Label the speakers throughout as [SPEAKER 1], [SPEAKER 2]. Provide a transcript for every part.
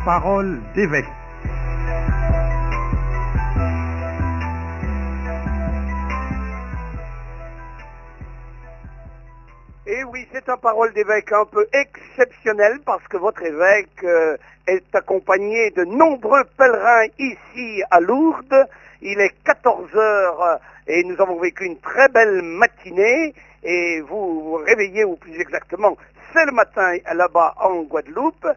[SPEAKER 1] Parole d'évêque.
[SPEAKER 2] Et oui, c'est un parole d'évêque un peu exceptionnel parce que votre évêque est accompagné de nombreux pèlerins ici à Lourdes. Il est 14 heures et nous avons vécu une très belle matinée et vous vous réveillez, ou plus exactement, c'est le matin là-bas en Guadeloupe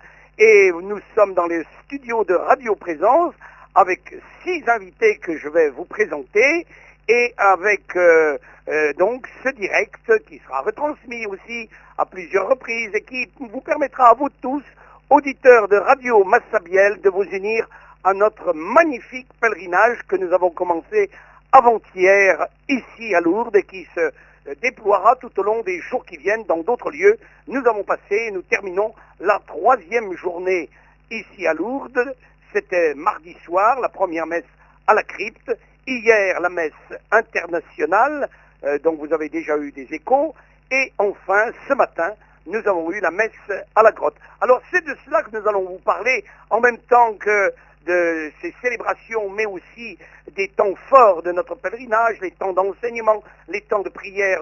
[SPEAKER 2] et nous sommes dans les studios de Radio Présence avec 6 invités que je vais vous présenter et avec donc ce direct qui sera retransmis aussi à plusieurs reprises et qui vous permettra à vous tous, auditeurs de Radio Massabielle, de vous unir à notre magnifique pèlerinage que nous avons commencé avant-hier ici à Lourdes et qui se déploiera tout au long des jours qui viennent dans d'autres lieux. Nous avons passé, nous terminons la 3e journée ici à Lourdes. C'était mardi soir, la première messe à la crypte. Hier, la messe internationale, dont vous avez déjà eu des échos. Et enfin, ce matin, nous avons eu la messe à la grotte. Alors, c'est de cela que nous allons vous parler, en même temps que de ces célébrations, mais aussi des temps forts de notre pèlerinage, les temps d'enseignement, les temps de prière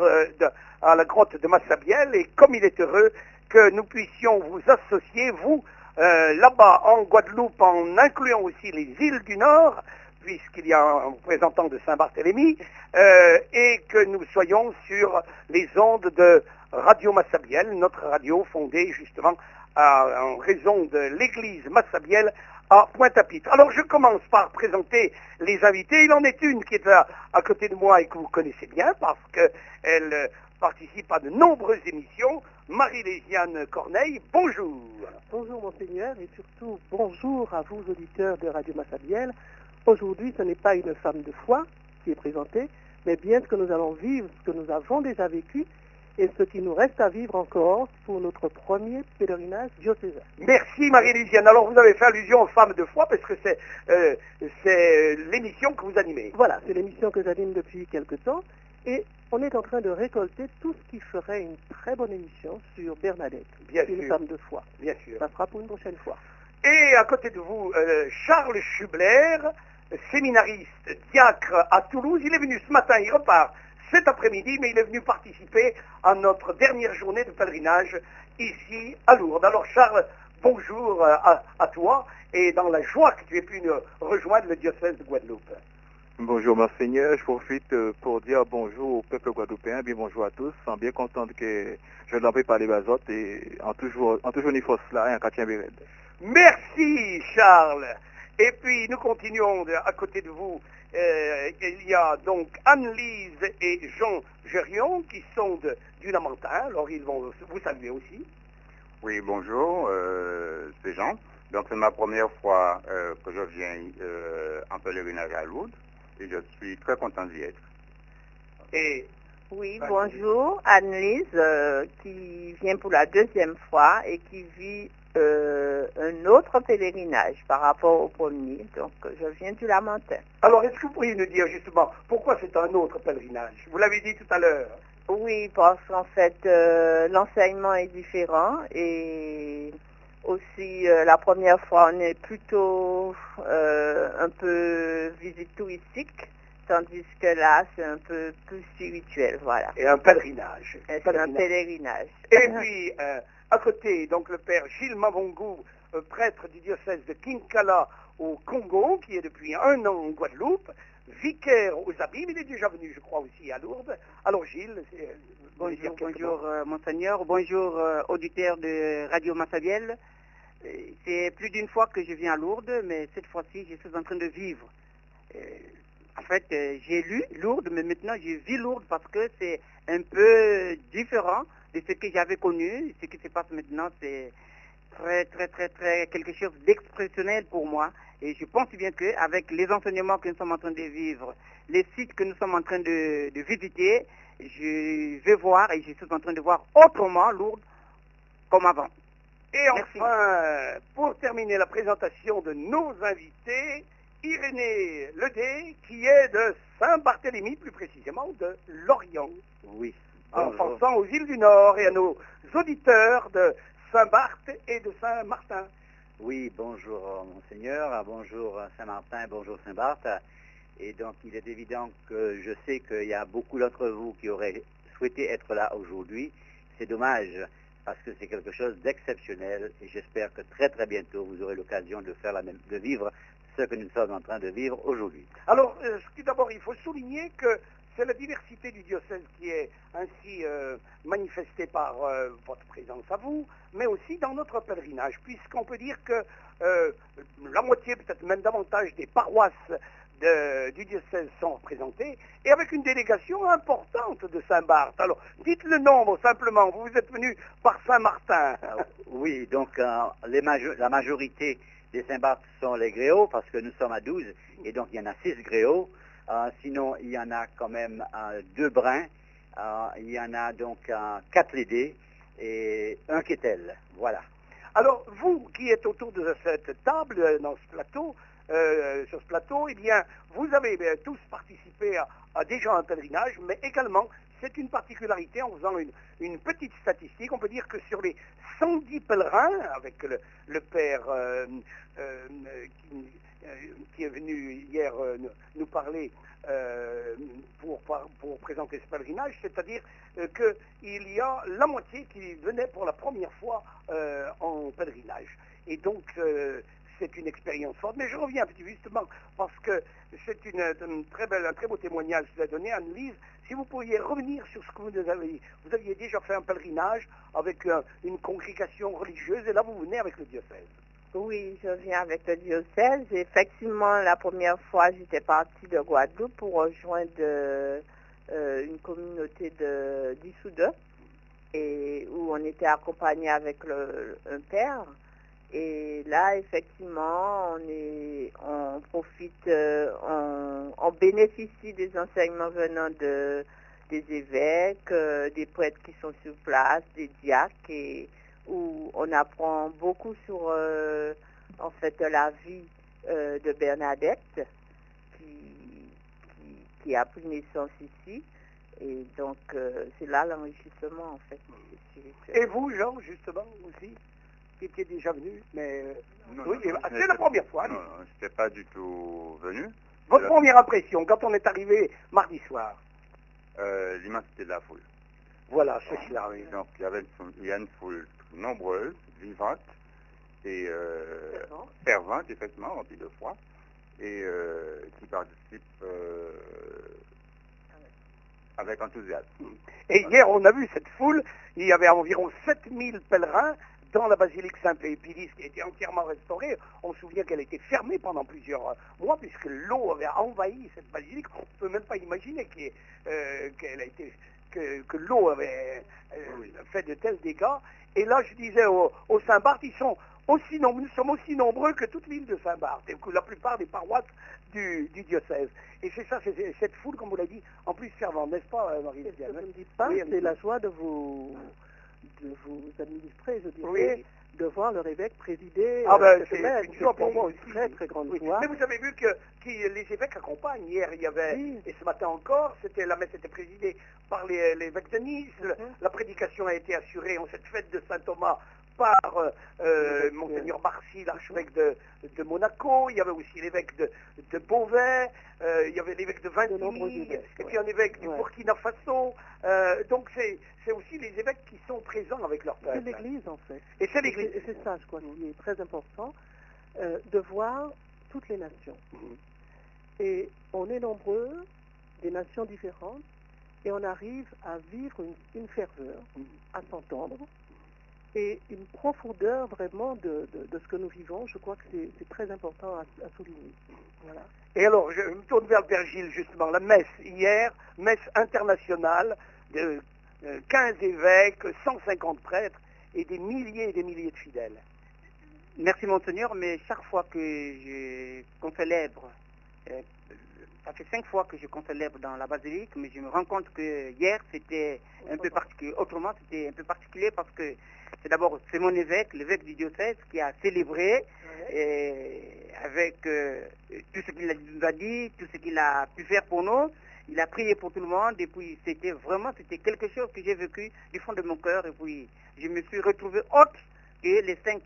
[SPEAKER 2] à la grotte de Massabielle. Et comme il est heureux que nous puissions vous associer, vous, là-bas en Guadeloupe, en incluant aussi les îles du Nord, puisqu'il y a un représentant de Saint-Barthélemy, et que nous soyons sur les ondes de Radio Massabielle, notre radio fondée justement en raison de l'église Massabielle à Pointe-à-Pitre. Alors je commence par présenter les invités. Il en est une qui est à côté de moi et que vous connaissez bien parce qu'elle participe à de nombreuses émissions. Marie-Lésiane Corneille, bonjour.
[SPEAKER 3] Bonjour Monseigneur et surtout bonjour à vous auditeurs de Radio Massabielle. Aujourd'hui, ce n'est pas une femme de foi qui est présentée, mais bien ce que nous allons vivre, ce que nous avons déjà vécu et ce qui nous reste à vivre encore pour notre premier pèlerinage diocésain.
[SPEAKER 2] Merci Marie-Lésiane. Alors vous avez fait allusion aux femmes de foi parce que c'est l'émission que vous animez.
[SPEAKER 3] Voilà, c'est l'émission que j'anime depuis quelque temps et on est en train de récolter tout ce qui ferait une très bonne émission sur Bernadette, une femme de foi.
[SPEAKER 2] Bien sûr.
[SPEAKER 3] Ça sera pour une prochaine fois.
[SPEAKER 2] Et à côté de vous, Charles Schubler, séminariste, diacre à Toulouse. Il est venu ce matin, il repart cet après-midi, mais il est venu participer à notre dernière journée de pèlerinage ici à Lourdes. Alors Charles, bonjour à toi et dans la joie que tu aies pu nous rejoindre le diocèse de Guadeloupe.
[SPEAKER 4] Bonjour Monseigneur, je profite pour dire bonjour au peuple guadeloupéen, bien bonjour à tous, sans bien content que je l'en prie par les basotes et en toujours ni force là et en Katien Béred.
[SPEAKER 2] Merci Charles. Et puis nous continuons à côté de vous. Il y a donc Anne-Lise et Jean Gérion qui sont du Lamentin. Alors ils vont vous saluer aussi.
[SPEAKER 5] Oui, bonjour, c'est Jean. Donc c'est ma première fois que je viens en pèlerinage à Lourdes et je suis très content d'y être.
[SPEAKER 2] Et
[SPEAKER 6] oui, bonjour, Anne-Lise qui vient pour la 2e fois et qui vit un autre pèlerinage par rapport au premier. Donc, je viens du Lamentin.
[SPEAKER 2] Alors, est-ce que vous pourriez nous dire justement pourquoi c'est un autre pèlerinage? Vous l'avez dit tout à l'heure.
[SPEAKER 6] Oui, parce qu'en fait, l'enseignement est différent et aussi, la première fois, on est plutôt un peu visite touristique, tandis que là, c'est un peu plus spirituel, voilà.
[SPEAKER 2] Et un pèlerinage.
[SPEAKER 6] C'est un pèlerinage.
[SPEAKER 2] Et puis, à côté, donc le père Gilles Mavongou, prêtre du diocèse de Kinkala au Congo, qui est depuis 1 an en Guadeloupe, vicaire aux Abîmes, il est déjà venu, je crois, aussi à Lourdes. Alors Gilles,
[SPEAKER 7] bonjour Monseigneur, bonjour auditeurs de Radio Massabielle. C'est plus d'une fois que je viens à Lourdes, mais cette fois-ci, je suis en train de vivre. En fait, j'ai lu Lourdes, mais maintenant je vis Lourdes parce que c'est un peu différent de ce que j'avais connu. Ce qui se passe maintenant, c'est très quelque chose d'exceptionnel pour moi. Et je pense bien qu'avec les enseignements que nous sommes en train de vivre, les sites que nous sommes en train de visiter, je vais voir et je suis en train de voir autrement Lourdes comme avant.
[SPEAKER 2] Et enfin, pour terminer la présentation de nos invités, Irénée Ledé, qui est de Saint-Barthélemy, plus précisément de Lorient.
[SPEAKER 8] Oui.
[SPEAKER 2] En pensant aux îles du Nord et à nos auditeurs de Saint-Barth et de Saint-Martin.
[SPEAKER 1] Oui, bonjour Monseigneur, bonjour Saint-Martin, bonjour Saint-Barth. Et donc il est évident que je sais qu'il y a beaucoup d'entre vous qui auraient souhaité être là aujourd'hui. C'est dommage parce que c'est quelque chose d'exceptionnel et j'espère que très très bientôt vous aurez l'occasion de vivre ce que nous sommes en train de vivre aujourd'hui.
[SPEAKER 2] Alors, tout d'abord, il faut souligner que c'est la diversité du diocèse qui est ainsi manifestée par votre présence à vous, mais aussi dans notre pèlerinage, puisqu'on peut dire que la moitié, peut-être même davantage, des paroisses du diocèse sont représentées, et avec une délégation importante de Saint-Barth. Alors, dites le nombre simplement, vous êtes venu par Saint-Martin.
[SPEAKER 1] Oui, donc la majorité des Saint-Barth sont les gréaux, parce que nous sommes à 12, et donc il y en a 6 gréaux. Sinon, il y en a quand même 2 brins, il y en a donc 4 lédés et 1 quétel. Voilà.
[SPEAKER 2] Alors, vous qui êtes autour de cette table, dans ce plateau, sur ce plateau, eh bien, vous avez tous participé à déjà un pèlerinage, mais également, c'est une particularité en faisant une petite statistique. On peut dire que sur les 110 pèlerins, avec le père qui est venu hier nous parler pour présenter ce pèlerinage, c'est-à-dire qu'il y a la moitié qui venait pour la première fois en pèlerinage. Et donc, c'est une expérience forte. Mais je reviens justement parce que c'est un très beau témoignage que vous avez donné, Anne-Lise. Si vous pourriez revenir sur ce que vous aviez déjà fait un pèlerinage avec une congrégation religieuse, et là vous venez avec le diocèse.
[SPEAKER 6] Oui, je viens avec le diocèse. Effectivement, la première fois, j'étais partie de Guadeloupe pour rejoindre une communauté d'Issoudun, et où on était accompagné avec un père. Et là, effectivement, on profite, on bénéficie des enseignements venant des évêques, des prêtres qui sont sur place, des diacres, et où on apprend beaucoup sur, en fait, la vie de Bernadette, qui a pris naissance ici. Et donc, c'est là l'enrichissement, en fait.
[SPEAKER 2] Et vous, Jean, justement, aussi, qui étiez déjà venu, mais...
[SPEAKER 5] Non,
[SPEAKER 2] oui,
[SPEAKER 5] non,
[SPEAKER 2] c'est la première fois.
[SPEAKER 5] Non, je n'étais pas du tout venu.
[SPEAKER 2] Votre première impression, quand on est arrivé mardi soir?
[SPEAKER 5] L'immensité de la foule.
[SPEAKER 2] Voilà, c'est cela, oui.
[SPEAKER 5] Donc, il y a une foule nombreuse, vivante et fervente, effectivement, remplie de foi, et qui participe avec enthousiasme.
[SPEAKER 2] Et hier, on a vu cette foule, il y avait environ 7000 pèlerins dans la basilique Saint-Pépilis qui a été entièrement restaurée. On se souvient qu'elle a été fermée pendant plusieurs mois puisque l'eau avait envahi cette basilique. On ne peut même pas imaginer qu'elle a été, que l'eau avait fait de tels dégâts. Et là, je disais au Saint-Barth, nous sommes aussi nombreux que toute l'île de Saint-Barth et que la plupart des paroisses du diocèse. Et c'est ça, c'est cette foule, comme vous l'avez dit, en plus fervente, n'est-ce pas, Marie-Lise?
[SPEAKER 3] Ce que je ne dis pas, c'est la joie de vous administrer, je dirais, de voir le évêque présider.
[SPEAKER 2] C'est une joie pour moi aussi.
[SPEAKER 3] Très, très grande joie.
[SPEAKER 2] Mais vous avez vu que les évêques accompagnent. Hier, il y avait, et ce matin encore, la messe était présidée par l'évêque de Nice. La prédication a été assurée en cette fête de Saint-Thomas par Monseigneur Barcy, l'archevêque de Monaco. Il y avait aussi l'évêque de Beauvais, il y avait l'évêque de Vintimille, et puis un évêque du Burkina Faso. Donc c'est aussi les évêques qui sont présents avec leur peuple.
[SPEAKER 3] C'est l'Église, en fait.
[SPEAKER 2] Et c'est l'Église.
[SPEAKER 3] Et c'est ça, je crois, qui est très important, de voir toutes les nations. Et on est nombreux, des nations différentes, et on arrive à vivre une ferveur, à s'entendre, et une profondeur vraiment de ce que nous vivons. Je crois que c'est très important à souligner. Voilà.
[SPEAKER 2] Et alors, je me tourne vers le Père Gilles, justement. La messe hier, messe internationale de 15 évêques, 150 prêtres et des milliers de fidèles.
[SPEAKER 7] Merci Monseigneur, mais chaque fois qu'on célèbre, ça fait 5 fois que je concélèbre dans la basilique, mais je me rends compte que hier c'était un peu particulier. Autrement, c'était un peu particulier parce que c'est mon évêque, l'évêque du diocèse, qui a célébré avec tout ce qu'il nous a dit, tout ce qu'il a pu faire pour nous. Il a prié pour tout le monde et puis c'était quelque chose que j'ai vécu du fond de mon cœur et puis je me suis retrouvé hôte que les 5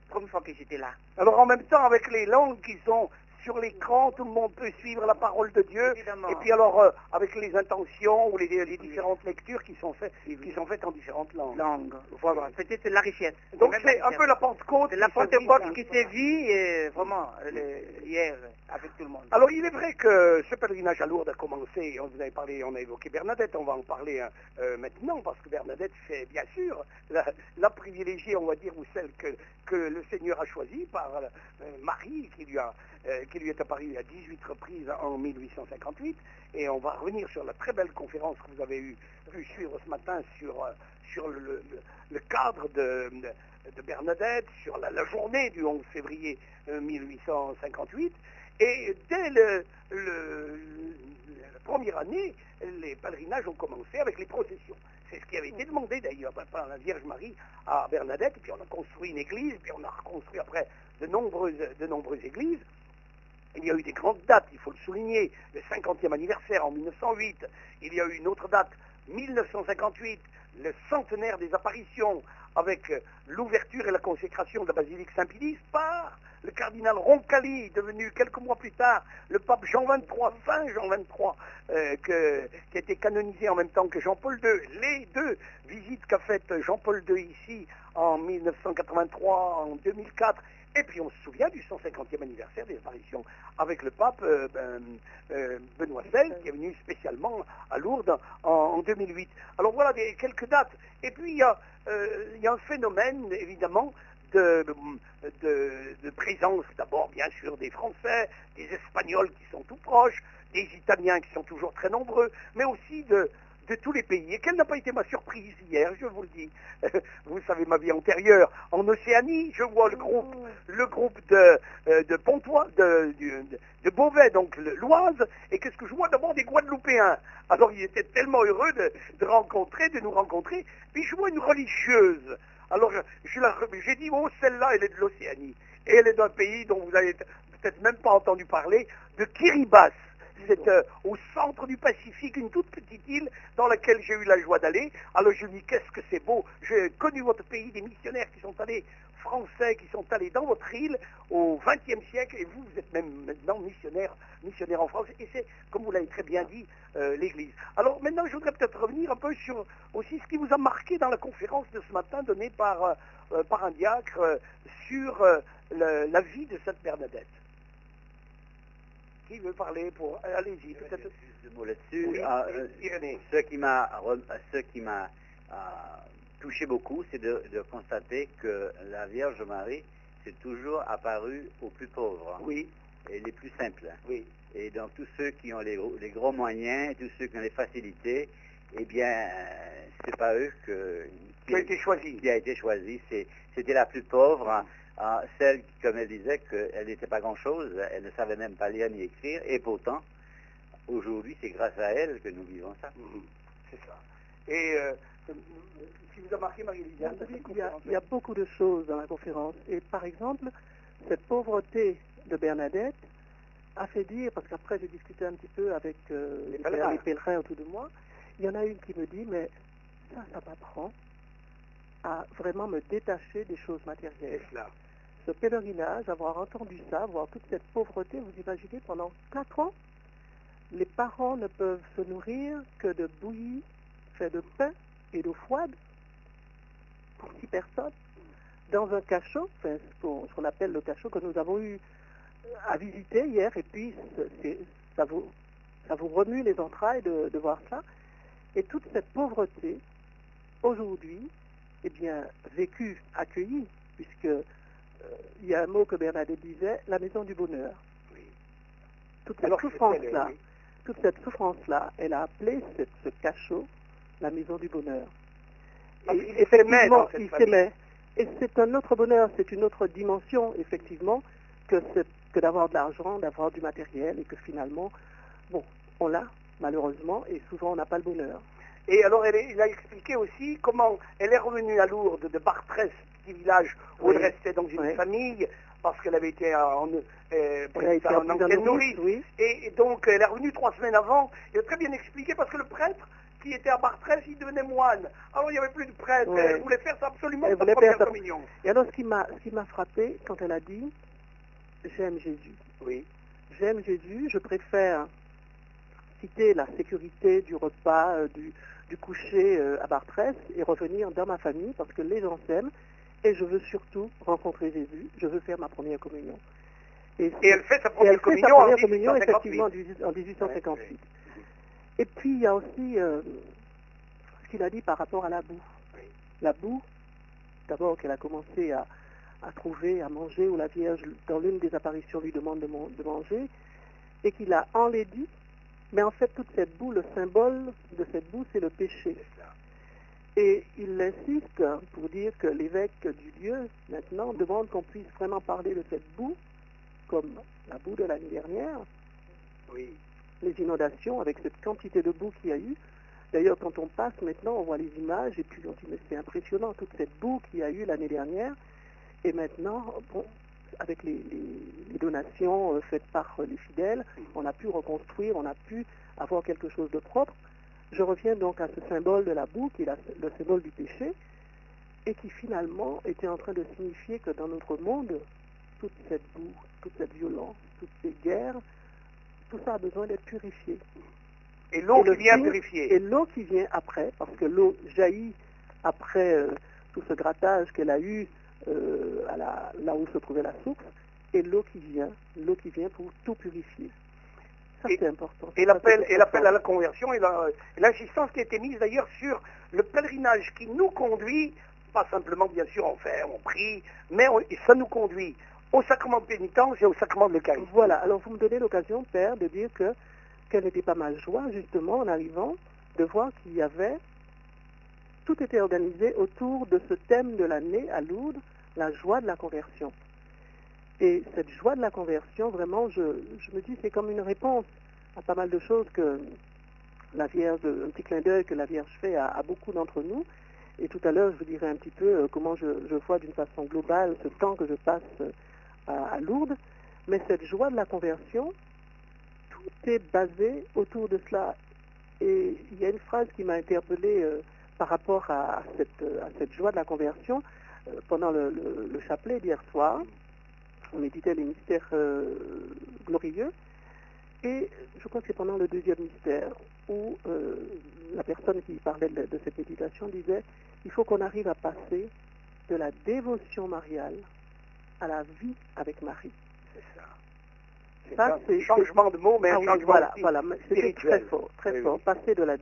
[SPEAKER 7] premières fois que j'étais là.
[SPEAKER 2] Alors en même temps, avec les langues qui sont sur l'écran, tout le monde peut suivre la parole de Dieu.
[SPEAKER 7] Évidemment.
[SPEAKER 2] Et puis alors, avec les intentions ou les différentes lectures qui sont faites en différentes langues.
[SPEAKER 7] Voilà, peut-être c'est la richesse.
[SPEAKER 2] Donc c'est un peu la Pentecôte.
[SPEAKER 7] C'est la
[SPEAKER 2] qui se vit
[SPEAKER 7] Pentecôte qui s'est vue vraiment hier avec tout le monde.
[SPEAKER 2] Alors il est vrai que ce pèlerinage à Lourdes a commencé, on a évoqué Bernadette, on va en parler maintenant, parce que Bernadette c'est bien sûr la privilégiée, on va dire, ou celle que le Seigneur a choisie par Marie, qui lui est apparue à 18 reprises en 1858, et on va revenir sur la très belle conférence que vous avez vu suivre ce matin sur le cadre de Bernadette, sur la journée du 11 février 1858, et dès la première année, les pèlerinages ont commencé avec les processions. C'est ce qui avait été demandé d'ailleurs par la Vierge Marie à Bernadette, et puis on a construit une église, puis on a reconstruit après de nombreuses églises. Il y a eu des grandes dates, il faut le souligner, le 50e anniversaire en 1908, il y a eu une autre date, 1958, le centenaire des apparitions, avec l'ouverture et la consécration de la basilique Saint-Pédis par le cardinal Roncalli, devenu quelques mois plus tard le pape Jean XXIII, Saint Jean XXIII, qui a été canonisé en même temps que Jean-Paul II. Les deux visites qu'a faites Jean-Paul II ici en 1983, en 2004, et puis on se souvient du 150e anniversaire des apparitions avec le pape Benoît XVI, qui est venu spécialement à Lourdes en 2008. Alors voilà quelques dates. Et puis il y a un phénomène, évidemment, de présence, d'abord bien sûr des Français, des Espagnols qui sont tout proches, des Italiens qui sont toujours très nombreux, mais aussi de tous les pays. Et quelle n'a pas été ma surprise hier, je vous le dis. Vous savez ma vie antérieure. En Océanie, je vois le groupe de Pontois, de Beauvais, donc l'Oise, et qu'est-ce que je vois? D'abord des Guadeloupéens. Alors ils étaient tellement heureux de nous rencontrer, puis je vois une religieuse. Alors j'ai dit, oh, celle-là, elle est de l'Océanie. Et elle est d'un pays dont vous n'avez peut-être même pas entendu parler, de Kiribati. C'est au centre du Pacifique, une toute petite île dans laquelle j'ai eu la joie d'aller. Alors je me dis, qu'est-ce que c'est beau. J'ai connu votre pays, des missionnaires qui sont allés, français qui sont allés dans votre île au XXe siècle, et vous êtes même maintenant missionnaire en France. Et c'est, comme vous l'avez très bien dit, l'Église. Alors maintenant, je voudrais peut-être revenir un peu sur aussi ce qui vous a marqué dans la conférence de ce matin donnée par un diacre sur la vie de Sainte Bernadette. Qui veut parler pour... Allez-y, peut-être...
[SPEAKER 1] Juste deux mots là-dessus.
[SPEAKER 2] Oui, Irénée.
[SPEAKER 1] Ce qui m'a touché beaucoup, c'est de constater que la Vierge Marie s'est toujours apparue aux plus pauvres.
[SPEAKER 2] Oui.
[SPEAKER 1] Et les plus simples.
[SPEAKER 2] Oui.
[SPEAKER 1] Et donc tous ceux qui ont les gros moyens, tous ceux qui ont les facilités, eh bien, c'est pas eux qui a été choisi. C'était la plus pauvre. Celle, comme elle disait, qu'elle n'était pas grand-chose, elle ne savait même pas lire ni écrire, et pourtant, aujourd'hui, c'est grâce à elle que nous vivons ça.
[SPEAKER 2] C'est ça. Et ce qui vous a marqué, Marie-Lisiane,
[SPEAKER 3] il y a beaucoup de choses dans la conférence. Et par exemple, cette pauvreté de Bernadette a fait dire, parce qu'après j'ai discuté un petit peu avec les pèlerins autour de moi, il y en a une qui me dit, mais ça m'apprend à vraiment me détacher des choses matérielles.
[SPEAKER 2] C'est cela.
[SPEAKER 3] Ce pèlerinage, avoir entendu ça, voir toute cette pauvreté, vous imaginez, pendant 4 ans, les parents ne peuvent se nourrir que de bouillie fait de pain et d'eau froide pour 6 personnes, dans un cachot, enfin, ce qu'on appelle le cachot que nous avons eu à visiter hier, et puis ça vous remue les entrailles de voir ça. Et toute cette pauvreté, aujourd'hui, eh bien, vécue, accueillie, puisque il y a un mot que Bernadette disait, la maison du bonheur.
[SPEAKER 2] Oui.
[SPEAKER 3] Toute cette souffrance-là, elle a appelé ce cachot la maison du bonheur. Et effectivement, il s'aimait. Et c'est un autre bonheur, c'est une autre dimension, effectivement, que d'avoir de l'argent, d'avoir du matériel, et que finalement, bon, on l'a, malheureusement, et souvent on n'a pas le bonheur.
[SPEAKER 2] Et alors, il a expliqué aussi comment elle est revenue à Lourdes de Bartrès, petit village où elle restait dans une famille, parce qu'elle avait été en ancienne nourrice. Oui. Et donc, elle est revenue 3 semaines avant. Il a très bien expliqué, parce que le prêtre, qui était à Bartrès, il devenait moine. Alors il n'y avait plus de prêtre.
[SPEAKER 3] Ouais.
[SPEAKER 2] Elle voulait faire ça absolument
[SPEAKER 3] Elle
[SPEAKER 2] pour
[SPEAKER 3] voulait
[SPEAKER 2] sa première
[SPEAKER 3] faire ça.
[SPEAKER 2] communion.
[SPEAKER 3] Et alors, ce qui m'a frappé quand elle a dit j'aime Jésus.
[SPEAKER 2] Oui.
[SPEAKER 3] J'aime Jésus, je préfère quitter la sécurité du repas, du coucher à Bartrès et revenir dans ma famille parce que les gens s'aiment et je veux surtout rencontrer Jésus, je veux faire ma première communion.
[SPEAKER 2] Et elle fait sa
[SPEAKER 3] Et
[SPEAKER 2] première
[SPEAKER 3] elle fait sa
[SPEAKER 2] communion en
[SPEAKER 3] première communion
[SPEAKER 2] 1858.
[SPEAKER 3] effectivement en 1858. Et puis il y a aussi ce qu'il a dit par rapport à la boue. La boue, d'abord qu'elle a commencé à trouver, à manger, où la Vierge, dans l'une des apparitions, lui demande de manger, et qu'il a enlaidi, mais en fait toute cette boue, le symbole de cette boue, c'est le péché. Et il insiste pour dire que l'évêque du lieu, maintenant, demande qu'on puisse vraiment parler de cette boue, comme la boue de l'année dernière,
[SPEAKER 2] Oui.
[SPEAKER 3] les inondations, avec cette quantité de boue qu'il y a eu. D'ailleurs, quand on passe maintenant, on voit les images, et puis on dit, mais c'est impressionnant, toute cette boue qu'il y a eu l'année dernière. Et maintenant, bon, avec les donations faites par les fidèles, on a pu reconstruire, on a pu avoir quelque chose de propre. Je reviens donc à ce symbole de la boue, qui est le symbole du péché, et qui finalement était en train de signifier que dans notre monde, toute cette boue, toute cette violence, toutes ces guerres, tout ça a besoin d'être purifié.
[SPEAKER 2] Et l'eau qui vient
[SPEAKER 3] signe-
[SPEAKER 2] purifier.
[SPEAKER 3] Et l'eau qui vient après, parce que l'eau jaillit après tout ce grattage qu'elle a eu là où se trouvait la source, et l'eau qui vient pour tout purifier. Ça, c'est important.
[SPEAKER 2] Et
[SPEAKER 3] Ça,
[SPEAKER 2] l'appel
[SPEAKER 3] c'est
[SPEAKER 2] à
[SPEAKER 3] important.
[SPEAKER 2] la conversion et l'insistance qui a été mise d'ailleurs sur le pèlerinage qui nous conduit, pas simplement bien sûr on fait, on prie, mais ça nous conduit au sacrement de pénitence et au sacrement de l'Eucharistie.
[SPEAKER 3] Voilà, alors vous me donnez l'occasion, Père, de dire quelle n'était pas ma joie, justement, en arrivant, de voir qu'il y avait, tout était organisé autour de ce thème de l'année à Lourdes, la joie de la conversion. Et cette joie de la conversion, vraiment, je me dis, c'est comme une réponse à pas mal de choses que la Vierge, un petit clin d'œil que la Vierge fait à beaucoup d'entre nous. Et tout à l'heure, je vous dirai un petit peu comment je vois d'une façon globale ce temps que je passe à Lourdes. Mais cette joie de la conversion, tout est basé autour de cela. Et il y a une phrase qui m'a interpellée par rapport à cette joie de la conversion. Pendant le chapelet d'hier soir, on méditait les mystères glorieux. Et je crois que c'est pendant le deuxième mystère où la personne qui parlait de cette méditation disait il faut qu'on arrive à passer de la dévotion mariale à la vie avec Marie.
[SPEAKER 2] C'est ça.
[SPEAKER 3] Ça,
[SPEAKER 2] C'est un changement de mots, mais un changement aussi
[SPEAKER 3] voilà, c'était
[SPEAKER 2] spirituel.
[SPEAKER 3] très fort, très
[SPEAKER 2] Oui,
[SPEAKER 3] fort.
[SPEAKER 2] oui.
[SPEAKER 3] Passer de la...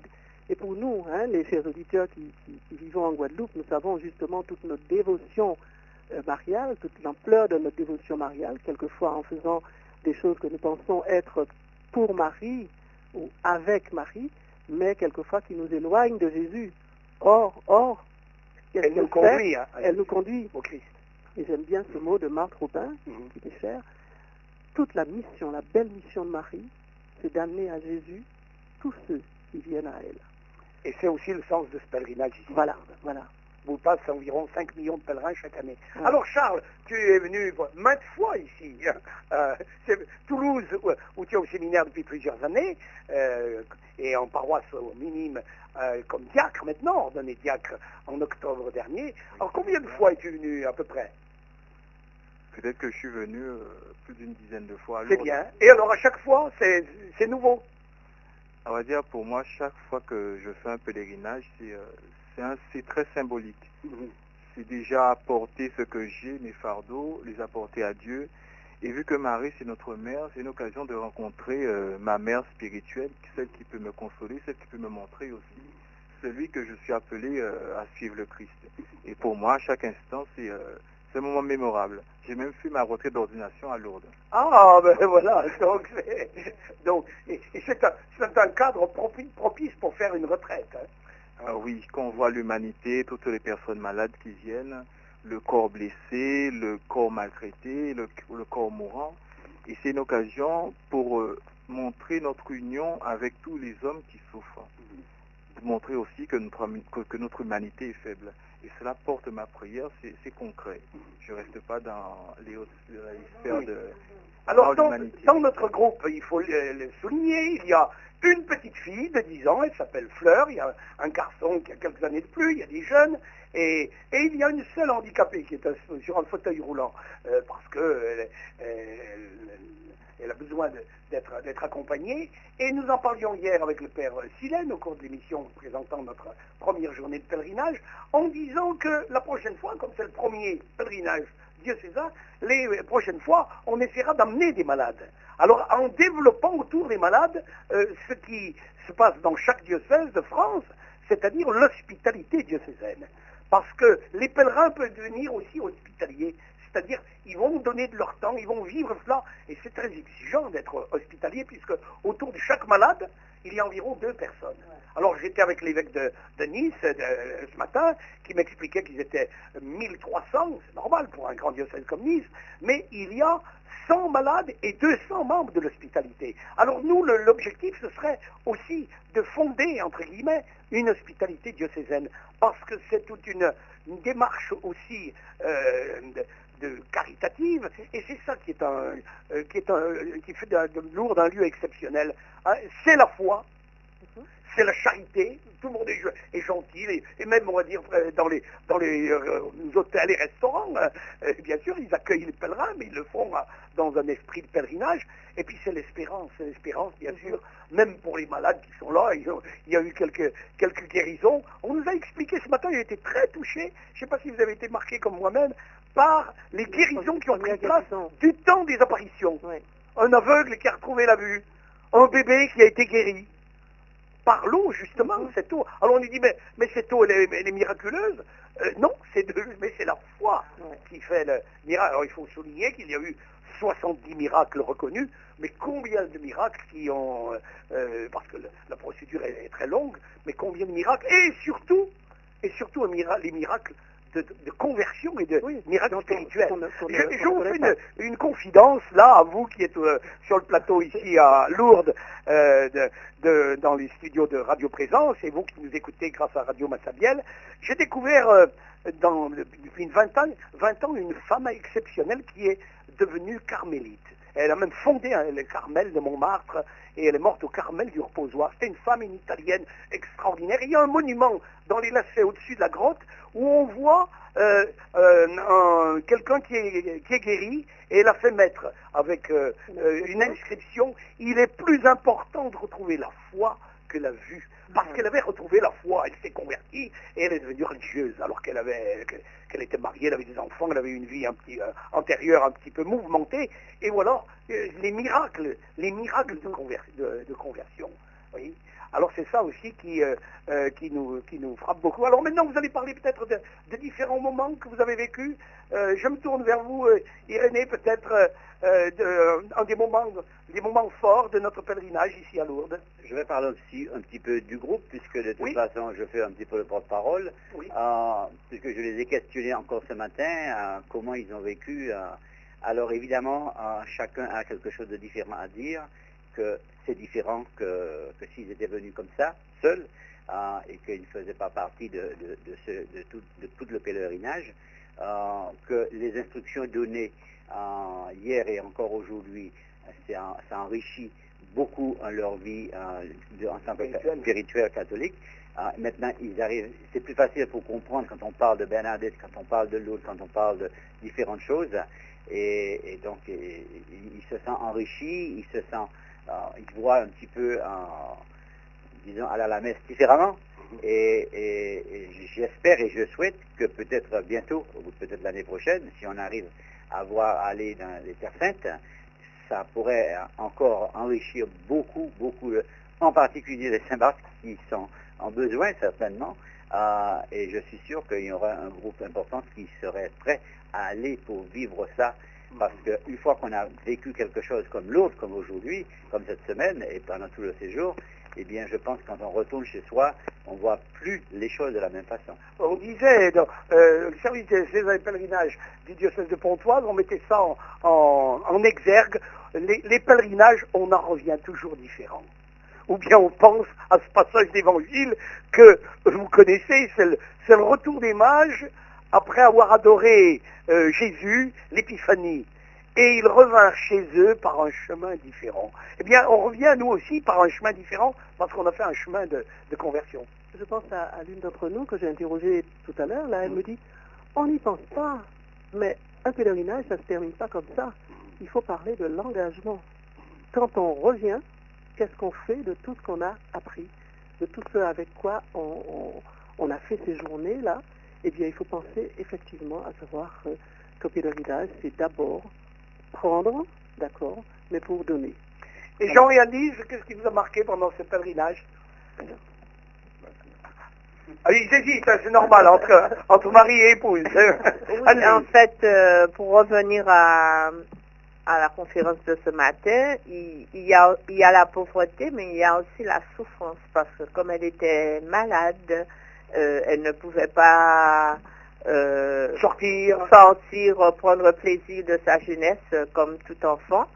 [SPEAKER 3] Et pour nous, hein, les chers auditeurs qui vivons en Guadeloupe, nous savons justement toute notre dévotion mariale, toute l'ampleur de notre dévotion mariale, quelquefois en faisant des choses que nous pensons être pour Marie ou avec Marie, mais quelquefois qui nous éloignent de Jésus. Or, qu'est-ce
[SPEAKER 2] Elle nous
[SPEAKER 3] qu'elle fait?
[SPEAKER 2] conduit, hein,
[SPEAKER 3] Elle nous conduit.
[SPEAKER 2] au Christ.
[SPEAKER 3] Et j'aime bien ce mot de Marthe Robin, qui m'est cher. Toute la mission, la belle mission de Marie, c'est d'amener à Jésus tous ceux qui viennent à elle.
[SPEAKER 2] Et c'est aussi le sens de ce pèlerinage ici.
[SPEAKER 3] Voilà.
[SPEAKER 2] Vous passe environ 5 millions de pèlerins chaque année.
[SPEAKER 3] Ouais.
[SPEAKER 2] Alors Charles, tu es venu maintes fois ici. C'est Toulouse, où tu es au séminaire depuis plusieurs années, et en paroisse minime comme diacre maintenant, ordonné diacre en octobre dernier. Alors combien de fois es-tu venu à peu près?
[SPEAKER 4] Peut-être que je suis venu plus d'une dizaine de fois à
[SPEAKER 2] C'est
[SPEAKER 4] Lourdes.
[SPEAKER 2] bien. Et alors à chaque fois, c'est nouveau.
[SPEAKER 4] On va dire pour moi, chaque fois que je fais un pèlerinage, c'est très symbolique. C'est déjà apporter ce que j'ai, mes fardeaux, les apporter à Dieu. Et vu que Marie, c'est notre mère, c'est une occasion de rencontrer ma mère spirituelle, celle qui peut me consoler, celle qui peut me montrer aussi celui que je suis appelé à suivre le Christ. Et pour moi, à chaque instant, c'est un moment mémorable. J'ai même fait ma retraite d'ordination à Lourdes.
[SPEAKER 2] Ah, ben voilà, donc c'est un cadre propice pour faire une retraite. Hein.
[SPEAKER 4] Ah oui, quand on voit l'humanité, toutes les personnes malades qui viennent, le corps blessé, le corps maltraité, le corps mourant. Et c'est une occasion pour montrer notre union avec tous les hommes qui souffrent. Montrer aussi que notre humanité est faible. Et cela porte ma prière, c'est concret. Je ne reste pas dans les sphères de
[SPEAKER 2] Alors,
[SPEAKER 4] l'humanité.
[SPEAKER 2] dans notre groupe, il faut le souligner, il y a une petite fille de 10 ans, elle s'appelle Fleur, il y a un garçon qui a quelques années de plus, il y a des jeunes, et il y a une seule handicapée qui est sur un fauteuil roulant, parce que elle a besoin d'être accompagnée. Et nous en parlions hier avec le père Silène au cours de l'émission présentant notre première journée de pèlerinage, en disant que la prochaine fois, comme c'est le premier pèlerinage diocésain, les prochaines fois, on essaiera d'amener des malades. Alors, en développant autour des malades ce qui se passe dans chaque diocèse de France, c'est-à-dire l'hospitalité diocésaine. Parce que les pèlerins peuvent devenir aussi hospitaliers. C'est-à-dire, ils vont donner de leur temps, ils vont vivre cela, et c'est très exigeant d'être hospitalier, puisque autour de chaque malade, il y a environ 2 personnes. Alors j'étais avec l'évêque de Nice ce matin, qui m'expliquait qu'ils étaient 1300, c'est normal pour un grand diocèse comme Nice, mais il y a 100 malades et 200 membres de l'hospitalité. Alors nous, l'objectif, ce serait aussi de fonder, entre guillemets, une hospitalité diocésaine, parce que c'est toute une démarche aussi caritative, et c'est ça qui fait de Lourdes un lieu exceptionnel. Hein, c'est la foi, c'est la charité, tout le monde est gentil, et même, on va dire, dans les hôtels et restaurants, bien sûr, ils accueillent les pèlerins, mais ils le font dans un esprit de pèlerinage. Et puis c'est l'espérance, bien sûr, même pour les malades qui sont là, il y a eu quelques guérisons. On nous a expliqué ce matin, j'ai été très touché, je ne sais pas si vous avez été marqué comme moi-même, par les guérisons qui ont pris place du temps des apparitions. Oui. Un aveugle qui a retrouvé la vue, un bébé qui a été guéri. Par l'eau, justement, cette eau. Alors on nous dit, mais cette eau, elle est miraculeuse. Non, mais c'est la foi qui fait le miracle. Alors il faut souligner qu'il y a eu 70 miracles reconnus, mais combien de miracles qui ont... parce que la procédure est très longue, mais combien de miracles, et surtout les miracles de conversion et de miracles spirituels. Je vous fais une confidence, là, à vous qui êtes sur le plateau ici à Lourdes, dans les studios de Radio Présence, et vous qui nous écoutez grâce à Radio Massabielle. J'ai découvert depuis 20 ans une femme exceptionnelle qui est devenue carmélite. Elle a même fondé le Carmel de Montmartre, et elle est morte au Carmel du Reposoir. C'était une femme, une Italienne extraordinaire. Il y a un monument dans les lacets au-dessus de la grotte où on voit quelqu'un qui est guéri, et elle a fait mettre avec une inscription: il est plus important de retrouver la foi que la vue. Parce qu'elle avait retrouvé la foi, elle s'est convertie et elle est devenue religieuse, alors qu'elle était mariée, elle avait des enfants, elle avait une vie antérieure un petit peu mouvementée. Et voilà, les miracles de conversion. Oui. Alors c'est ça aussi qui nous frappe beaucoup. Alors maintenant, vous allez parler peut-être de différents moments que vous avez vécus. Je me tourne vers vous, Irénée, peut-être un des moments forts de notre pèlerinage ici à Lourdes.
[SPEAKER 1] Je vais parler aussi un petit peu du groupe, puisque de toute façon, je fais un petit peu le porte-parole, puisque je les ai questionnés encore ce matin, comment ils ont vécu. Alors évidemment, chacun a quelque chose de différent à dire, que c'est différent que s'ils étaient venus comme ça, seuls, et qu'ils ne faisaient pas partie de tout le pèlerinage, que les instructions données hier et encore aujourd'hui, ça enrichit beaucoup leur vie en tant que spirituel catholique. Maintenant, ils arrivent, c'est plus facile pour comprendre quand on parle de Bernadette, quand on parle de l'autre, quand on parle de différentes choses, et donc ils se sentent enrichis, ils voient un petit peu, disons, aller à la messe différemment. Et j'espère et je souhaite que peut-être bientôt, ou peut-être l'année prochaine, si on arrive à aller dans les Terres Saintes, ça pourrait encore enrichir beaucoup, en particulier les Saint-Barth qui sont en besoin certainement, et je suis sûr qu'il y aura un groupe important qui serait prêt à aller pour vivre ça, parce qu'une fois qu'on a vécu quelque chose comme l'autre, comme aujourd'hui, comme cette semaine, et pendant tout le séjour, eh bien, je pense que quand on retourne chez soi, on ne voit plus les choses de la même façon.
[SPEAKER 2] On disait, dans le service des pèlerinages du diocèse de Pontoise, on mettait ça en exergue. Les pèlerinages, on en revient toujours différents. Ou bien on pense à ce passage d'évangile que vous connaissez, c'est le retour des mages après avoir adoré Jésus, l'épiphanie. et ils revinrent chez eux par un chemin différent. Eh bien, on revient nous aussi par un chemin différent parce qu'on a fait un chemin de conversion.
[SPEAKER 3] Je pense à l'une d'entre nous que j'ai interrogée tout à l'heure. Là, elle me dit, on n'y pense pas, mais un pèlerinage, ça ne se termine pas comme ça. Il faut parler de l'engagement. Quand on revient, qu'est-ce qu'on fait de tout ce qu'on a appris, de tout ce avec quoi on a fait ces journées-là? Eh bien, il faut penser effectivement à savoir que pèlerinage, c'est d'abord prendre, d'accord, mais pour donner.
[SPEAKER 2] Et Jean et Annise, qu'est-ce qui vous a marqué pendant ce pèlerinage? Ah, ils hésitent, hein, c'est normal, entre mari et épouse.
[SPEAKER 6] Oui, en fait, pour revenir à la conférence de ce matin, il y a la pauvreté, mais il y a aussi la souffrance, parce que comme elle était malade, elle ne pouvait pas sortir, prendre plaisir de sa jeunesse comme tout enfant.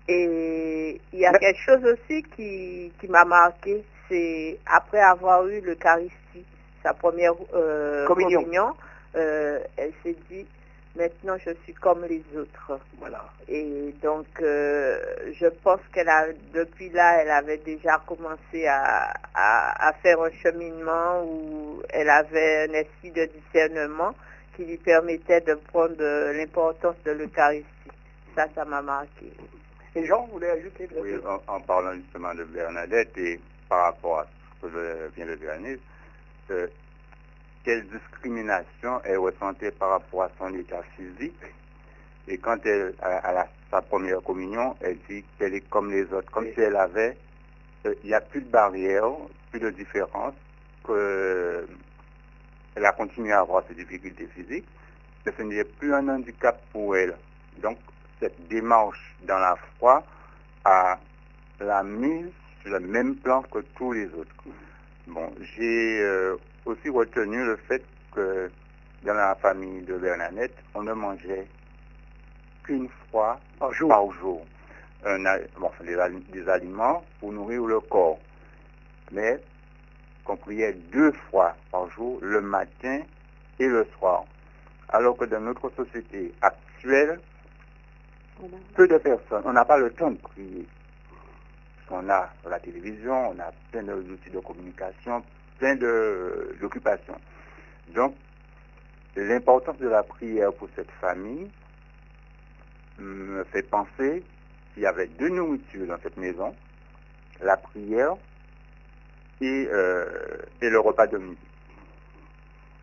[SPEAKER 6] Et il y a quelque chose aussi qui m'a marqué, c'est après avoir eu l'Eucharistie, sa première communion, elle s'est dit, maintenant je suis comme les autres.
[SPEAKER 2] Voilà.
[SPEAKER 6] Et donc je pense depuis là, elle avait déjà commencé à faire un cheminement où elle avait un esprit de discernement qui lui permettait de prendre l'importance de l'Eucharistie. Ça m'a marqué.
[SPEAKER 2] Et Jean, vous voulez ajouter?
[SPEAKER 5] Oui, en parlant justement de Bernadette et par rapport à ce que vient de dire Annise, quelle discrimination elle ressentait par rapport à son état physique. Et quand elle, sa première communion, elle dit qu'elle est comme les autres, comme si elle avait, il n'y a plus de barrière, plus de différence, qu'elle a continué à avoir ses difficultés physiques, que ce n'est plus un handicap pour elle. Donc, cette démarche dans la foi l'a mise sur le même plan que tous les autres. Bon, j'ai aussi retenu le fait que dans la famille de Bernadette, on ne mangeait qu'une fois par jour. Des aliments pour nourrir le corps. Mais qu'on priait 2 fois par jour, le matin et le soir. Alors que dans notre société actuelle, peu de personnes, on n'a pas le temps de prier. On a la télévision, on a plein d'outils de communication, plein d'occupations. Donc, l'importance de la prière pour cette famille me fait penser qu'il y avait 2 nourritures dans cette maison, la prière et le repas de midi.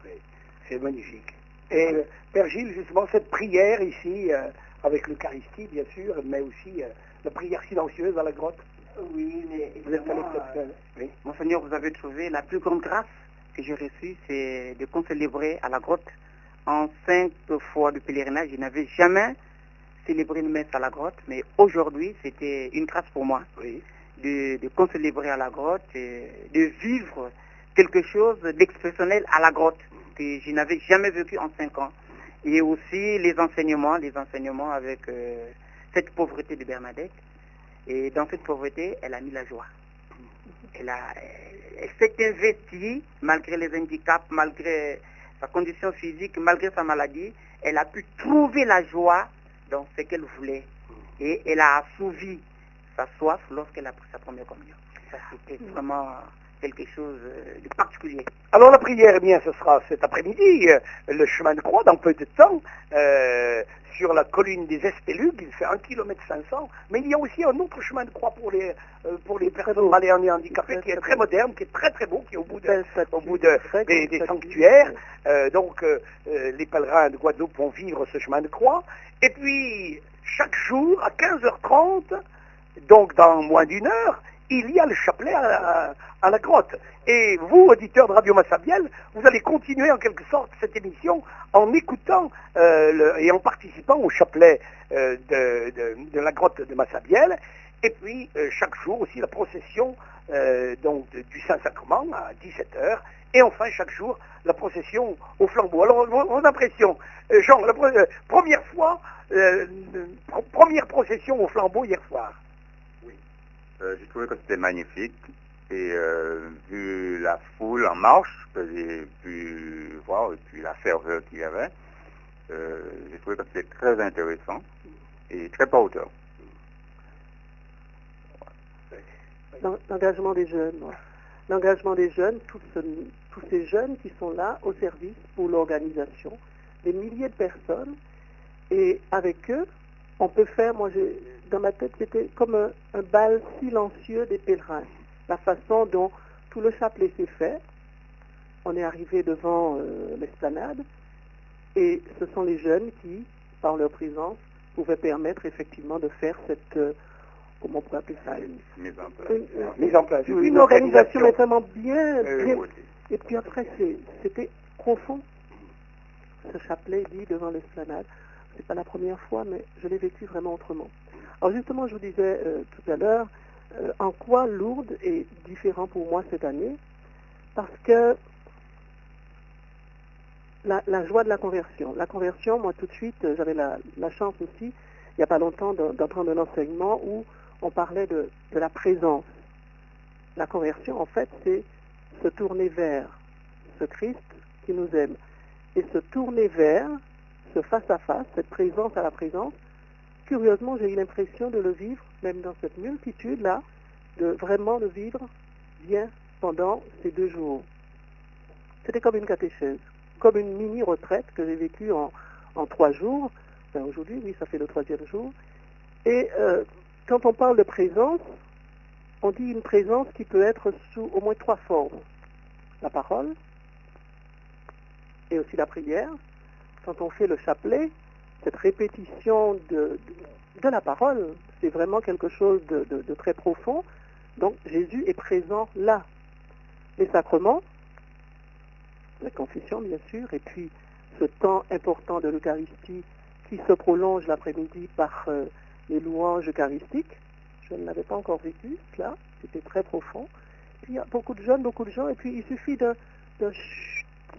[SPEAKER 2] Oui, c'est magnifique. Et Père Gilles, justement, cette prière ici, avec l'Eucharistie, bien sûr, mais aussi la prière silencieuse à la grotte.
[SPEAKER 7] Oui, mais
[SPEAKER 2] vous êtes un exceptionnel. Oui.
[SPEAKER 7] Monseigneur, vous avez trouvé la plus grande grâce que j'ai reçue, c'est de concélébrer à la grotte. En 5 fois de pèlerinage, je n'avais jamais célébré une messe à la grotte, mais aujourd'hui, c'était une grâce pour moi de concélébrer à la grotte, et de vivre quelque chose d'exceptionnel à la grotte que je n'avais jamais vécu en 5 ans. Et aussi les enseignements avec cette pauvreté de Bernadette. Et dans cette pauvreté, elle a mis la joie. Elle s'est investie, malgré les handicaps, malgré sa condition physique, malgré sa maladie, elle a pu trouver la joie dans ce qu'elle voulait. Et elle a assouvi sa soif lorsqu'elle a pris sa première communion. Ça, c'était vraiment quelque chose de particulier.
[SPEAKER 2] Alors la prière, eh bien, ce sera cet après-midi, le chemin de croix, dans peu de temps, sur la colline des Espelugues, il fait 1,5 km, mais il y a aussi un autre chemin de croix pour les personnes malades et handicapées, qui est très moderne, qui est très très beau, qui est au bout des sanctuaires. Donc les pèlerins de Guadeloupe vont vivre ce chemin de croix. Et puis, chaque jour, à 15h30, donc dans moins d'1 heure, il y a le chapelet à la grotte. Et vous, auditeurs de Radio Massabielle, vous allez continuer en quelque sorte cette émission en écoutant et en participant au chapelet de la grotte de Massabielle. Et puis, chaque jour aussi, la procession donc, du Saint-Sacrement à 17h. Et enfin, chaque jour, la procession au flambeau. Alors, vos impressions, Jean, première procession au flambeau hier soir.
[SPEAKER 5] J'ai trouvé que c'était magnifique et vu la foule en marche que j'ai pu voir et puis la ferveur qu'il y avait, j'ai trouvé que c'était très intéressant et très porteur.
[SPEAKER 3] L'engagement des jeunes. Ouais. L'engagement des jeunes, tous ces jeunes qui sont là au service pour l'organisation, des milliers de personnes, et avec eux, on peut faire, dans ma tête, c'était comme un bal silencieux des pèlerins. La façon dont tout le chapelet s'est fait, on est arrivé devant l'esplanade, et ce sont les jeunes qui, par leur présence, pouvaient permettre effectivement de faire cette... comment on pourrait appeler ça,
[SPEAKER 2] mise en place.
[SPEAKER 3] Une organisation mais vraiment bien.
[SPEAKER 5] Oui.
[SPEAKER 3] Et puis après, c'était profond. Ce chapelet dit devant l'esplanade. C'est pas la première fois, mais je l'ai vécu vraiment autrement. Alors justement, je vous disais tout à l'heure en quoi Lourdes est différent pour moi cette année, parce que la joie de la conversion. La conversion, moi tout de suite, j'avais la chance aussi, il n'y a pas longtemps, d'entendre un enseignement où on parlait de la présence. La conversion, en fait, c'est se tourner vers ce Christ qui nous aime. Et se tourner vers ce face-à-face, cette présence à la présence, curieusement, j'ai eu l'impression de le vivre, même dans cette multitude-là, de vraiment le vivre bien pendant ces 2 jours. C'était comme une catéchèse, comme une mini-retraite que j'ai vécue en 3 jours. Enfin, aujourd'hui, oui, ça fait le 3e jour. Et quand on parle de présence, on dit une présence qui peut être sous au moins 3 formes. La parole et aussi la prière. Quand on fait le chapelet, cette répétition de la parole, c'est vraiment quelque chose de très profond. Donc Jésus est présent là. Les sacrements, la confession bien sûr, et puis ce temps important de l'Eucharistie qui se prolonge l'après-midi par les louanges eucharistiques. Je ne l'avais pas encore vécu, cela, c'était très profond. Puis il y a beaucoup de jeunes, beaucoup de gens, et puis il suffit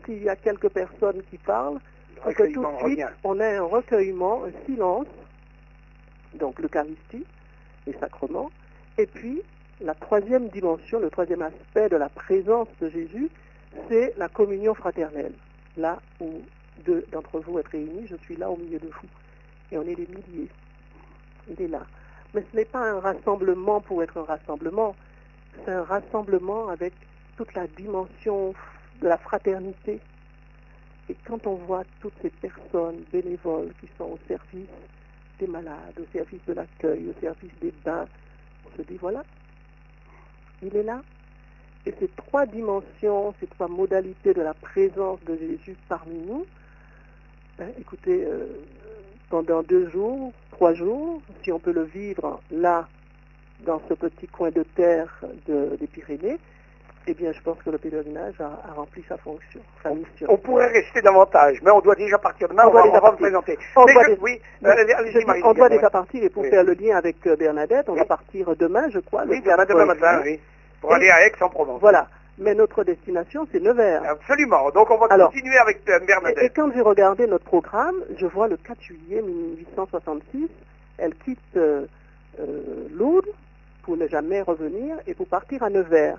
[SPEAKER 3] s'il y a quelques personnes qui parlent, et que tout de suite on a un recueillement, un silence, donc l'Eucharistie, les sacrements, et puis la 3e dimension, le 3e aspect de la présence de Jésus, c'est la communion fraternelle. Là où 2 d'entre vous êtes réunis, je suis là au milieu de vous. Et on est des milliers. Il est là. Mais ce n'est pas un rassemblement pour être un rassemblement. C'est un rassemblement avec toute la dimension de la fraternité. Et quand on voit toutes ces personnes bénévoles qui sont au service des malades, au service de l'accueil, au service des bains, on se dit voilà, il est là. Et ces 3 dimensions, ces 3 modalités de la présence de Jésus parmi nous, écoutez, pendant 2 jours, 3 jours, si on peut le vivre là, dans ce petit coin de terre des Pyrénées, eh bien, je pense que le pèlerinage a rempli sa fonction, sa mission.
[SPEAKER 2] On pourrait rester davantage, mais on doit déjà partir demain, on va vous présenter.
[SPEAKER 3] On doit déjà partir, et pour faire le lien avec Bernadette, on va partir demain, je crois.
[SPEAKER 2] Oui, demain matin, oui, pour aller à Aix-en-Provence.
[SPEAKER 3] Voilà. Mais notre destination, c'est Nevers.
[SPEAKER 2] Absolument. Donc, on va continuer avec Bernadette.
[SPEAKER 3] Et quand j'ai regardé notre programme, je vois le 4 juillet 1866, elle quitte Lourdes pour ne jamais revenir et pour partir à Nevers.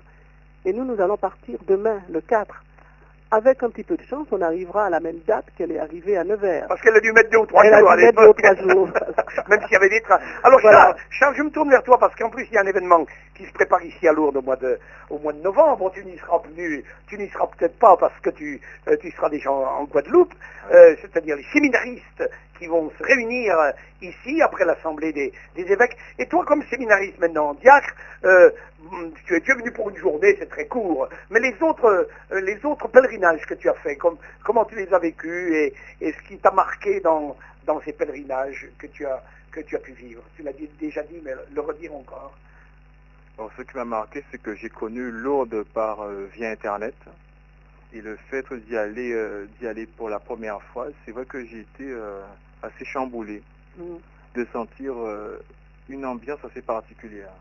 [SPEAKER 3] Et nous allons partir demain, le 4. Avec un petit peu de chance, on arrivera à la même date qu'elle est arrivée à Nevers.
[SPEAKER 2] Parce qu'elle a dû mettre 2 ou 3 jours à l'époque. Même s'il y avait des trains. Alors voilà. Charles, je me tourne vers toi parce qu'en plus il y a un événement qui se prépare ici à Lourdes au mois de novembre. Tu n'y seras peut-être pas parce que tu seras déjà en Guadeloupe. C'est-à-dire les séminaristes qui vont se réunir ici après l'assemblée des évêques. Et toi, comme séminariste maintenant, diacre, tu es venu pour une journée, c'est très court. Mais les autres pèlerinages que tu as fait, comment tu les as vécus et ce qui t'a marqué dans ces pèlerinages que tu as pu vivre. Tu l'as déjà dit, mais le redire encore.
[SPEAKER 4] Bon, ce qui m'a marqué, c'est que j'ai connu Lourdes via Internet. Et le fait d'y aller pour la première fois, c'est vrai que j'ai été assez chamboulé de sentir une ambiance assez particulière.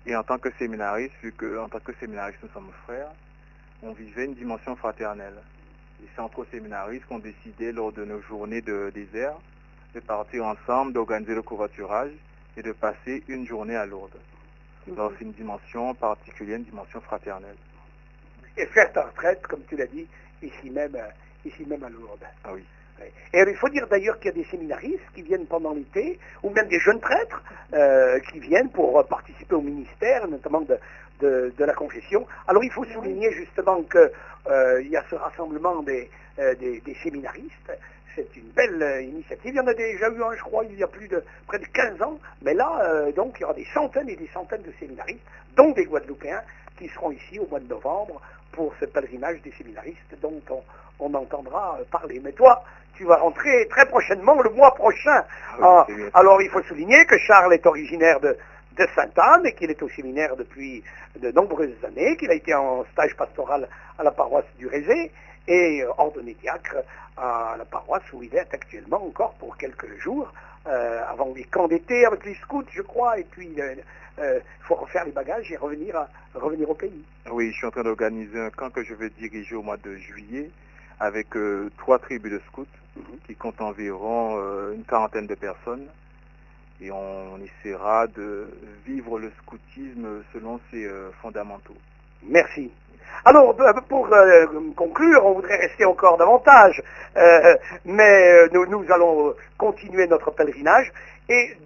[SPEAKER 4] Et en tant que séminariste, vu qu'en tant que séminariste nous sommes frères, on vivait une dimension fraternelle. Et c'est entre séminaristes qu'on décidait lors de nos journées de désert de partir ensemble, d'organiser le covoiturage et de passer une journée à Lourdes. Donc c'est une dimension particulière, une dimension fraternelle.
[SPEAKER 2] Et faire ta retraite, comme tu l'as dit, ici même à Lourdes.
[SPEAKER 4] Ah oui.
[SPEAKER 2] Et il faut dire d'ailleurs qu'il y a des séminaristes qui viennent pendant l'été, ou même des jeunes prêtres qui viennent pour participer au ministère, notamment de la confession. Alors il faut souligner justement qu'il y a ce rassemblement des séminaristes. C'est une belle initiative. Il y en a déjà eu un, je crois, il y a près de 15 ans. Mais là, donc, il y aura des centaines et des centaines de séminaristes, dont des Guadeloupéens, qui seront ici au mois de novembre pour ce pèlerinage des séminaristes dont on entendra parler. Mais toi, tu vas rentrer très prochainement, le mois prochain. Alors, il faut souligner que Charles est originaire de Sainte-Anne et qu'il est au séminaire depuis de nombreuses années, qu'il a été en stage pastoral à la paroisse du Rézé et ordonné diacre à la paroisse où il est actuellement encore pour quelques jours, avant les camps d'été avec les scouts, je crois, et puis il faut refaire les bagages et revenir au pays.
[SPEAKER 4] Oui, je suis en train d'organiser un camp que je vais diriger au mois de juillet avec 3 tribus de scouts qui comptent environ une quarantaine de personnes. Et on essaiera de vivre le scoutisme selon ses fondamentaux.
[SPEAKER 2] Merci. Alors, pour conclure, on voudrait rester encore davantage, mais nous allons continuer notre pèlerinage, et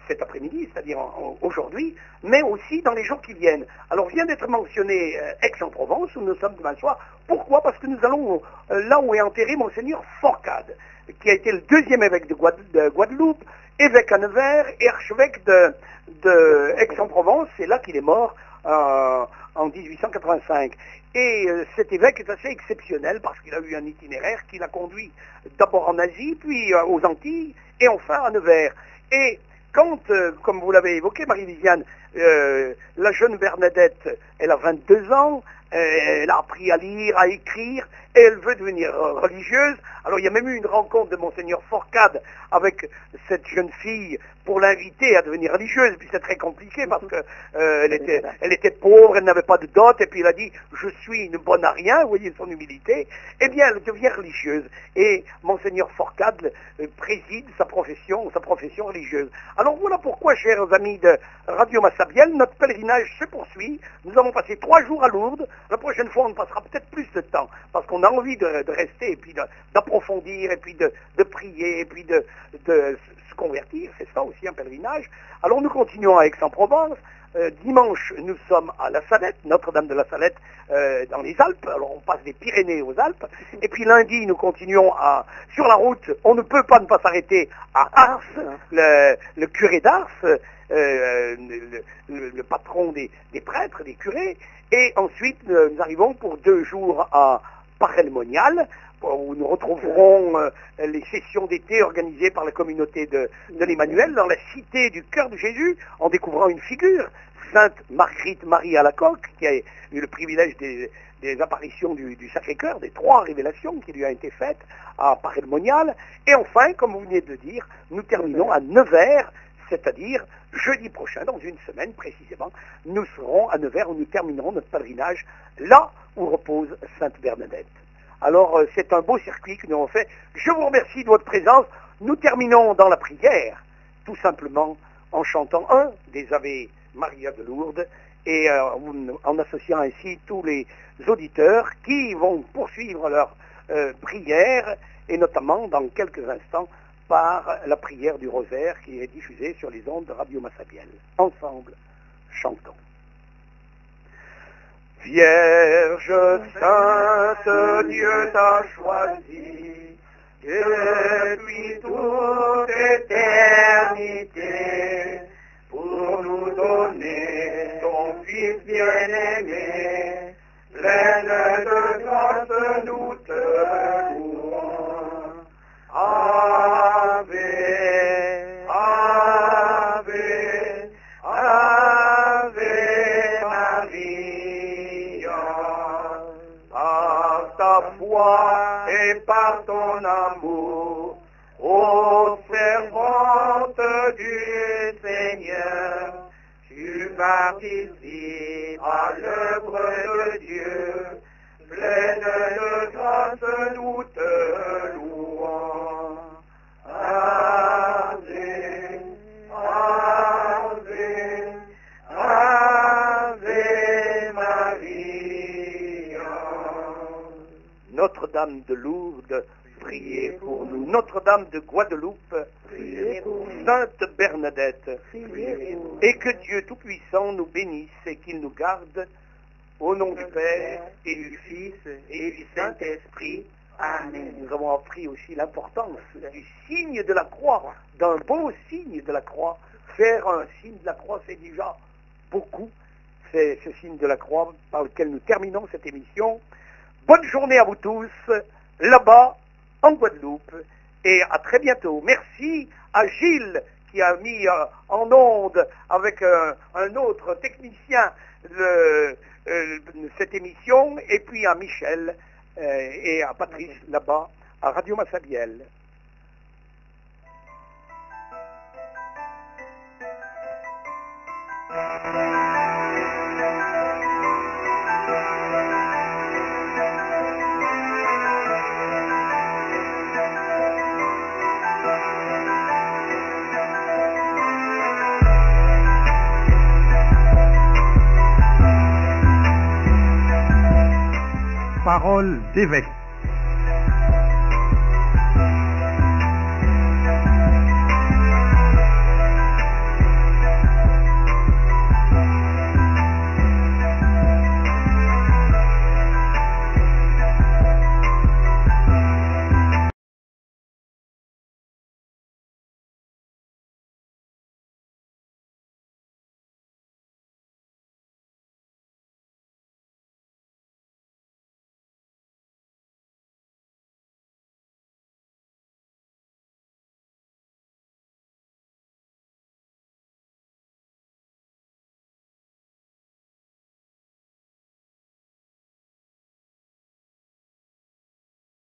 [SPEAKER 2] cet après-midi, c'est-à-dire aujourd'hui, mais aussi dans les jours qui viennent. Alors, vient d'être mentionné Aix-en-Provence, où nous sommes demain soir. Pourquoi? Parce que nous allons là où est enterré Monseigneur Forcade, qui a été le 2e évêque de Guadeloupe, évêque à Nevers et archevêque de Aix-en-Provence. C'est là qu'il est mort en 1885. Et cet évêque est assez exceptionnel parce qu'il a eu un itinéraire qui l'a conduit d'abord en Asie, puis aux Antilles, et enfin à Nevers. Et quand, comme vous l'avez évoqué, Marie-Lisiane, la jeune Bernadette, elle a 22 ans, elle a appris à lire, à écrire, et elle veut devenir religieuse. Alors il y a même eu une rencontre de Monseigneur Forcade avec cette jeune fille pour l'inviter à devenir religieuse, puis c'est très compliqué parce que elle était pauvre, elle n'avait pas de dot, et puis elle a dit « je suis une bonne à rien », vous voyez son humilité. Eh bien elle devient religieuse, et Monseigneur Forcade préside sa profession religieuse. Alors voilà pourquoi, chers amis de Radio Massabielle, notre pèlerinage se poursuit. Nous avons passé 3 jours à Lourdes. La prochaine fois, on passera peut-être plus de temps, parce qu'on a envie de rester, et puis d'approfondir, et puis de prier, et puis de se convertir. C'est ça aussi un pèlerinage. Alors nous continuons à Aix-en-Provence. Dimanche, nous sommes à La Salette, Notre-Dame de la Salette, dans les Alpes. Alors on passe des Pyrénées aux Alpes. Et puis lundi, nous continuons sur la route. On ne peut pas ne pas s'arrêter à Ars, le curé d'Ars, le patron des prêtres, des curés. Et ensuite, nous arrivons pour 2 jours à Paray-le-Monial, où nous retrouverons les sessions d'été organisées par la communauté de l'Emmanuel dans la cité du cœur de Jésus, en découvrant une figure, Sainte Marguerite Marie Alacoque, qui a eu le privilège des apparitions du Sacré-Cœur, des 3 révélations qui lui ont été faites à Paray-le-Monial. Et enfin, comme vous venez de le dire, nous terminons à Nevers, c'est-à-dire jeudi prochain, dans une semaine précisément, nous serons à Nevers où nous terminerons notre pèlerinage, là où repose Sainte Bernadette. Alors c'est un beau circuit que nous avons fait. Je vous remercie de votre présence. Nous terminons dans la prière, tout simplement en chantant un des Ave Maria de Lourdes et en associant ainsi tous les auditeurs qui vont poursuivre leur prière, et notamment dans quelques instants par la prière du rosaire qui est diffusée sur les ondes de Radio Massabielle. Ensemble, chantons. Vierge sainte, Dieu t'a choisi depuis toute éternité pour nous donner ton Fils bien-aimé, pleine de grâce nous te louons. Ave, Ave, Ave Maria. Par ta foi et par ton amour, ô servante du Seigneur, tu participes à l'œuvre de Dieu, pleine de grâce nous te louons. Ave, Ave, Ave Maria. Notre-Dame de Lourdes, priez pour nous. Notre-Dame de Guadeloupe,
[SPEAKER 3] Priez pour nous.
[SPEAKER 2] Sainte Bernadette,
[SPEAKER 3] Priez pour nous.
[SPEAKER 2] et que Dieu Tout-Puissant nous bénisse et qu'il nous garde au nom du Père et du Fils et du Saint-Esprit. Amen. Nous avons appris aussi l'importance du signe de la croix, d'un beau signe de la croix. Faire un signe de la croix, c'est déjà beaucoup. C'est ce signe de la croix par lequel nous terminons cette émission. Bonne journée à vous tous, là-bas, en Guadeloupe, et à très bientôt. Merci à Gilles qui a mis en onde avec un autre technicien cette émission, et puis à Michel et à Patrice là-bas à Radio Massabielle.
[SPEAKER 8] Parole d'évêque.